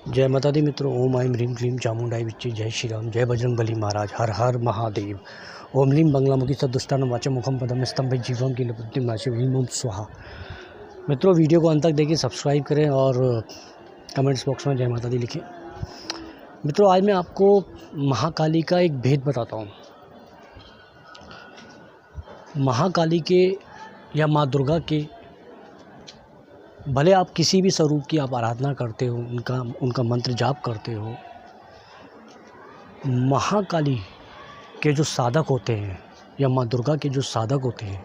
जय माता दी मित्रों। ओम ऐं ह्रीं क्लीं चामुंडाई विच्चे। जय श्री राम। जय बजरंग बली महाराज। हर हर महादेव। ओम लीं बंगलामुखी सदुष्टानं वाचं मुखम पदम स्तंभै जीवं की लपुत्ति नाशे ह्रीं ओम स्वाहा। मित्रों, वीडियो को अंत तक देखिए, सब्सक्राइब करें और कमेंट्स बॉक्स में जय माता दी लिखें। मित्रों, आज मैं आपको महाकाली का एक भेद बताता हूँ। महाकाली के या माँ दुर्गा के भले आप किसी भी स्वरूप की आप आराधना करते हो, उनका मंत्र जाप करते हो, महाकाली के जो साधक होते हैं या माँ दुर्गा के जो साधक होते हैं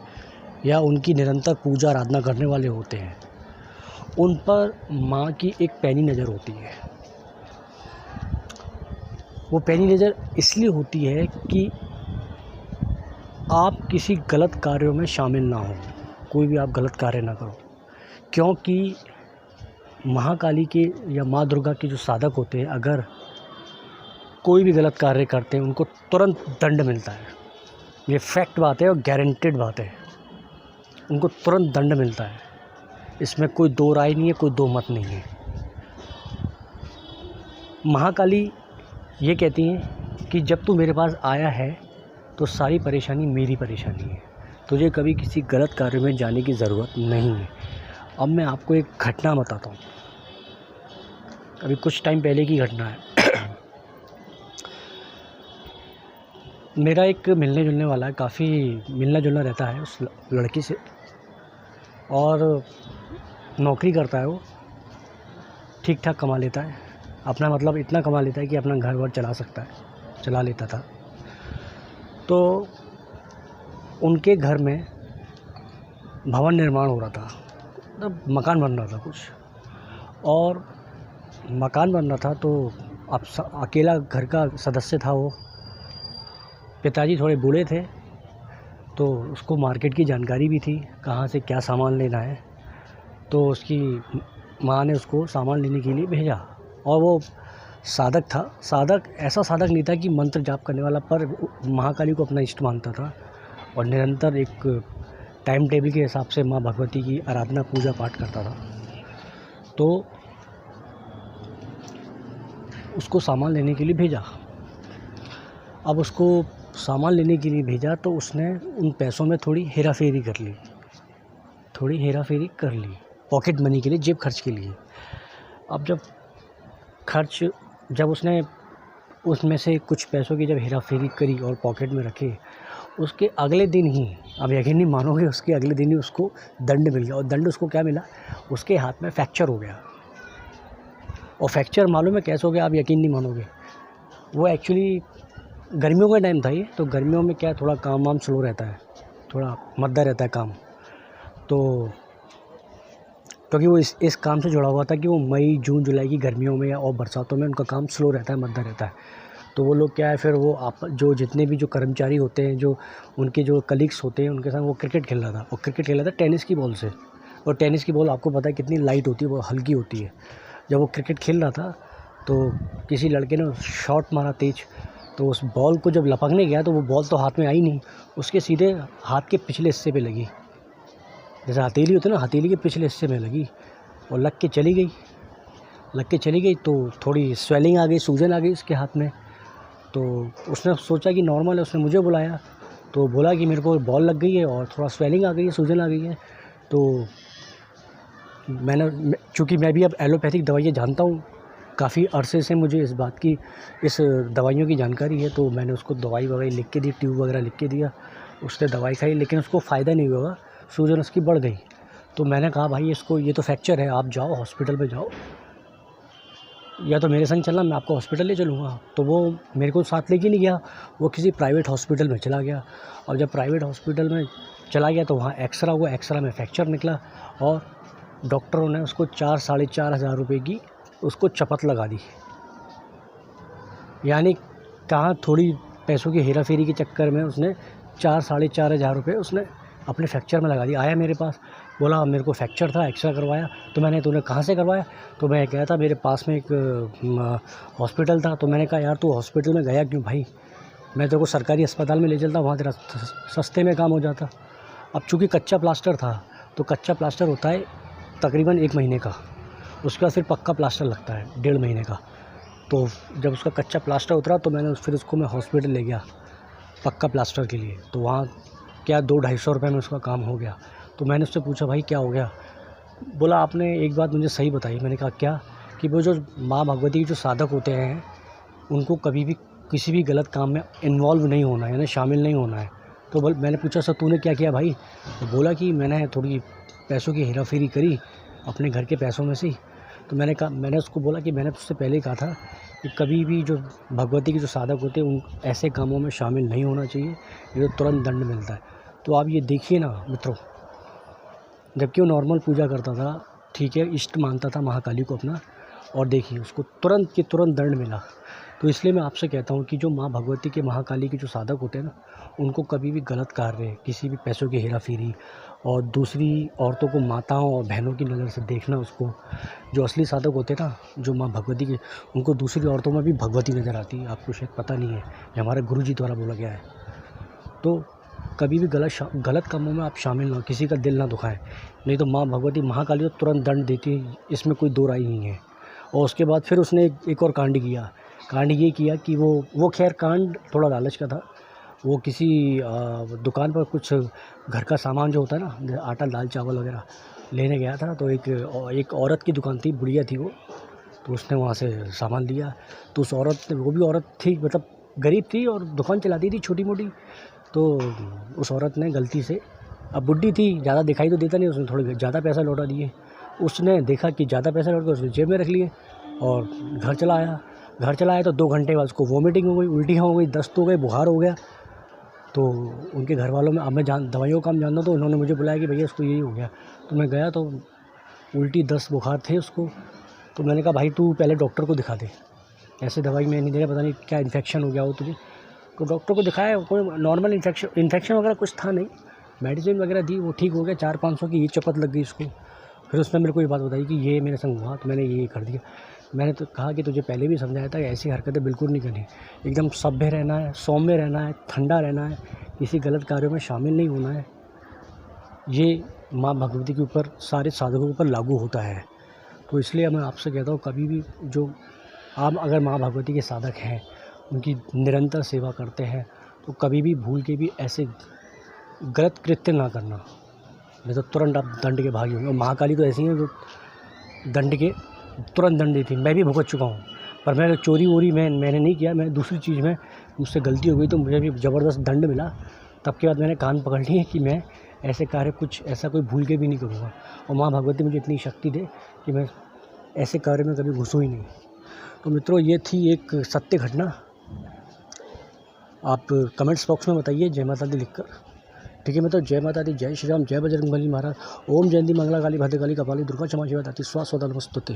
या उनकी निरंतर पूजा आराधना करने वाले होते हैं, उन पर माँ की एक पैनी नज़र होती है। वो पैनी नज़र इसलिए होती है कि आप किसी गलत कार्यों में शामिल ना हो, कोई भी आप गलत कार्य ना करो, क्योंकि महाकाली के या माँ दुर्गा के जो साधक होते हैं, अगर कोई भी गलत कार्य करते हैं उनको तुरंत दंड मिलता है। ये फैक्ट बात है और गारंटेड बात है, उनको तुरंत दंड मिलता है। इसमें कोई दो राय नहीं है, कोई दो मत नहीं है। महाकाली ये कहती हैं कि जब तू मेरे पास आया है तो सारी परेशानी मेरी परेशानी है, तुझे कभी किसी गलत कार्य में जाने की ज़रूरत नहीं है। अब मैं आपको एक घटना बताता हूँ, अभी कुछ टाइम पहले की घटना है। मेरा एक मिलने जुलने वाला है, काफ़ी मिलना जुलना रहता है उस लड़की से, और नौकरी करता है वो, ठीक ठाक कमा लेता है अपना, मतलब इतना कमा लेता है कि अपना घर वर चला सकता है, चला लेता था। तो उनके घर में भवन निर्माण हो रहा था, मतलब मकान बन रहा था कुछ, और मकान बन रहा था तो अब अकेला घर का सदस्य था वो। पिताजी थोड़े बूढ़े थे, तो उसको मार्केट की जानकारी भी थी, कहाँ से क्या सामान लेना है। तो उसकी माँ ने उसको सामान लेने के लिए भेजा, और वो साधक था। साधक ऐसा साधक नहीं था कि मंत्र जाप करने वाला, पर महाकाली को अपना इष्ट मानता था और निरंतर एक टाइम टेबल के हिसाब से माँ भगवती की आराधना पूजा पाठ करता था। तो उसको सामान लेने के लिए भेजा। अब उसको सामान लेने के लिए भेजा तो उसने उन पैसों में थोड़ी हेरा फेरी कर ली, पॉकेट मनी के लिए, जेब खर्च के लिए। अब जब उसने उसमें से कुछ पैसों की जब हेरा फेरी करी और पॉकेट में रखे, उसके अगले दिन ही, अब यकीन नहीं मानोगे, उसके अगले दिन ही उसको दंड मिल गया। और दंड उसको क्या मिला, उसके हाथ में फ्रैक्चर हो गया। और फ्रैक्चर मालूम है कैसे हो गया, आप यकीन नहीं मानोगे। वो एक्चुअली गर्मियों का टाइम था ये, तो गर्मियों में क्या, थोड़ा काम वाम स्लो रहता है, थोड़ा मद्दा रहता है काम। तो क्योंकि वो इस काम से जुड़ा हुआ था कि वो मई जून जुलाई की गर्मियों में या और बरसातों में उनका काम स्लो रहता है, मद्दा रहता है। तो वो लोग क्या है, फिर वो जो जितने भी जो कर्मचारी होते हैं, जो उनके जो कलीग्स होते हैं, उनके साथ वो क्रिकेट खेल रहा था। और क्रिकेट खेल रहा था टेनिस की बॉल से, और टेनिस की बॉल आपको पता है कितनी लाइट होती है, वो हल्की होती है। जब वो क्रिकेट खेल रहा था तो किसी लड़के ने शॉट मारा तेज, तो उस बॉल को जब लपकने गया तो वो बॉल तो हाथ में आई नहीं, उसके सीधे हाथ के पिछले हिस्से पे लगी। जैसे हथेली होती है ना, हथेली के पिछले हिस्से में लगी और लग के चली गई। तो थोड़ी स्वेलिंग आ गई, सूजन आ गई उसके हाथ में। तो उसने सोचा कि नॉर्मल है, उसने मुझे बुलाया, तो बोला कि मेरे को बॉल लग गई है और थोड़ा स्वेलिंग आ गई है, सूजन आ गई है। तो चूँकि मैं भी अब एलोपैथिक दवाइयाँ जानता हूँ, काफ़ी अरसे से मुझे इस दवाइयों की जानकारी है, तो मैंने उसको दवाई वगैरह लिख के दी, ट्यूब वगैरह लिख के दिया। उसने दवाई खाई, लेकिन उसको फ़ायदा नहीं हुआ, सूजन उसकी बढ़ गई। तो मैंने कहा, भाई ये तो फ्रैक्चर है, आप जाओ हॉस्पिटल में जाओ, या तो मेरे संग चलना, मैं आपको हॉस्पिटल ले चलूँगा। तो वो मेरे को साथ लेके नहीं गया, वो किसी प्राइवेट हॉस्पिटल में चला गया। और जब प्राइवेट हॉस्पिटल में चला गया तो वहाँ एक्सरा हुआ, एक्सरा में फ्रैक्चर निकला, और डॉक्टरों ने उसको 4-4.5 हज़ार रुपये की उसको चपत लगा दी। यानी कहाँ थोड़ी पैसों की हेरा फेरी के चक्कर में उसने 4-4.5 हज़ार रुपये उसने अपने फ्रैक्चर में लगा दिया। आया मेरे पास, बोला मेरे को फ्रैक्चर था, एक्सरा करवाया। तो मैंने, तूने कहाँ से करवाया? तो मैं गया था, मेरे पास में एक हॉस्पिटल था। तो मैंने कहा, यार तू हॉस्पिटल में गया क्यों भाई, मैं तेरे को सरकारी अस्पताल में ले चलता, वहाँ तेरा सस्ते में काम हो जाता। अब चूँकि कच्चा प्लास्टर था, तो कच्चा प्लास्टर होता है तकरीबन 1 महीने का, उसके बाद फिर पक्का प्लास्टर लगता है 1.5 महीने का। तो जब उसका कच्चा प्लास्टर उतरा तो मैंने फिर उसको मैं हॉस्पिटल ले गया पक्का प्लास्टर के लिए। तो वहाँ क्या 200-250 रुपये में उसका काम हो गया। तो मैंने उससे पूछा भाई क्या हो गया? बोला आपने एक बात मुझे सही बताई। मैंने कहा क्या? कि वो जो माँ भगवती के जो साधक होते हैं उनको कभी भी किसी भी गलत काम में इन्वॉल्व नहीं होना है, यानी शामिल नहीं होना है। तो मैंने पूछा सर तूने क्या किया भाई? तो बोला कि मैंने थोड़ी पैसों की हेरा फेरी करी अपने घर के पैसों में से। तो मैंने उसको बोला कि मैंने उससे पहले ही कहा था कि कभी भी जो भगवती के जो साधक होते हैं उन ऐसे कामों में शामिल नहीं होना चाहिए, ये तो तुरंत दंड मिलता है। तो आप ये देखिए ना मित्रों, जबकि वो नॉर्मल पूजा करता था, ठीक है, इष्ट मानता था महाकाली को अपना, और देखिए उसको तुरंत के तुरंत दंड मिला। तो इसलिए मैं आपसे कहता हूँ कि जो माँ भगवती के महाकाली के जो साधक होते हैं ना, उनको कभी भी गलत कार्य, किसी भी पैसों की हेरा फेरी और दूसरी औरतों को माताओं और बहनों की नज़र से देखना, उसको जो असली साधक होते हैं ना, जो माँ भगवती के, उनको दूसरी औरतों में भी भगवती नज़र आती है। आपको शायद पता नहीं है, ये हमारे गुरुजी द्वारा बोला गया है। तो कभी भी गलत कामों में आप शामिल ना हो, किसी का दिल ना दुखाएं, नहीं तो माँ भगवती महाकाली तो तुरंत दंड देती है, इसमें कोई दो राय नहीं है। और उसके बाद फिर उसने एक और कांड किया। कांड ये किया कि वो खैर कांड थोड़ा लालच का था। वो किसी दुकान पर कुछ घर का सामान जो होता है ना, आटा दाल चावल वगैरह लेने गया था। तो एक औरत की दुकान थी, बुढ़िया थी वो। तो उसने वहाँ से सामान लिया। तो उस औरत ने, वो भी औरत थी, मतलब गरीब थी और दुकान चलाती थी छोटी मोटी। तो उस औरत ने गलती से, अब बुढ़ी थी, ज़्यादा दिखाई तो देता नहीं, उसने थोड़े ज़्यादा पैसा लौटा दिए। उसने देखा कि ज़्यादा पैसा लौट के उसने जेब में रख लिए और घर चला आया। घर चला आया तो 2 घंटे बाद उसको वॉमिटिंग हो गई, उल्टियाँ हो गई, दस्त हो गए, बुखार हो गया। तो उनके घर वालों में, अब मैं दवाइयों का काम जानता, तो उन्होंने मुझे बुलाया कि भैया उसको यही हो गया। तो मैं गया तो उल्टी दस्त बुखार थे उसको। तो मैंने कहा भाई तू पहले डॉक्टर को दिखा दे, ऐसे दवाई मैं नहीं दे रहा, पता नहीं क्या इन्फेक्शन हो गया हो तुझे। तो डॉक्टर को दिखाया, कोई नॉर्मल इन्फेक्शन वगैरह कुछ था नहीं, मेडिसिन वगैरह दी, वो ठीक हो गया। 400-500 की ये चपत लग गई उसको। फिर उसने मेरे को ये बात बताई कि ये मेरे संग हुआ, तो मैंने ये कर दिया। मैंने तो कहा कि तुझे पहले भी समझाया था कि ऐसी हरकतें बिल्कुल नहीं करनी, एकदम सभ्य रहना है, सौम्य रहना है, ठंडा रहना है, किसी गलत कार्यों में शामिल नहीं होना है। ये माँ भगवती के ऊपर, सारे साधकों के ऊपर लागू होता है। तो इसलिए मैं आपसे कहता हूँ, कभी भी जो आप अगर माँ भगवती के साधक हैं, उनकी निरंतर सेवा करते हैं, तो कभी भी भूल के भी ऐसे गलत कृत्य ना करना, नहीं तो तुरंत आप दंड के भागी होंगे। और महाकाली तो ऐसी हैं जो दंड के तुरंत दंड देती। मैं भी भुगत चुका हूँ, पर मैं चोरी वोरी मैंने नहीं किया, मैं दूसरी चीज़ में मुझसे गलती हो गई तो मुझे भी ज़बरदस्त दंड मिला। तब के बाद मैंने कान पकड़ लिए कि मैं ऐसे कार्य कुछ ऐसा कोई भूल के भी नहीं करूँगा। और माँ भगवती मुझे इतनी शक्ति दे कि मैं ऐसे कार्य में कभी घुसूँ ही नहीं। तो मित्रों, ये थी एक सत्य घटना। आप कमेंट्स बॉक्स में बताइए जय माता दी लिखकर, ठीक है। मैं तो जय माता दी, जय श्री राम, जय बजरंगबली महाराज। ओम जयंती मंगला काली भद्रकाली कपाली दुर्गा क्षमा शिवा दाती स्वाहा स्वधा नमस्तुते।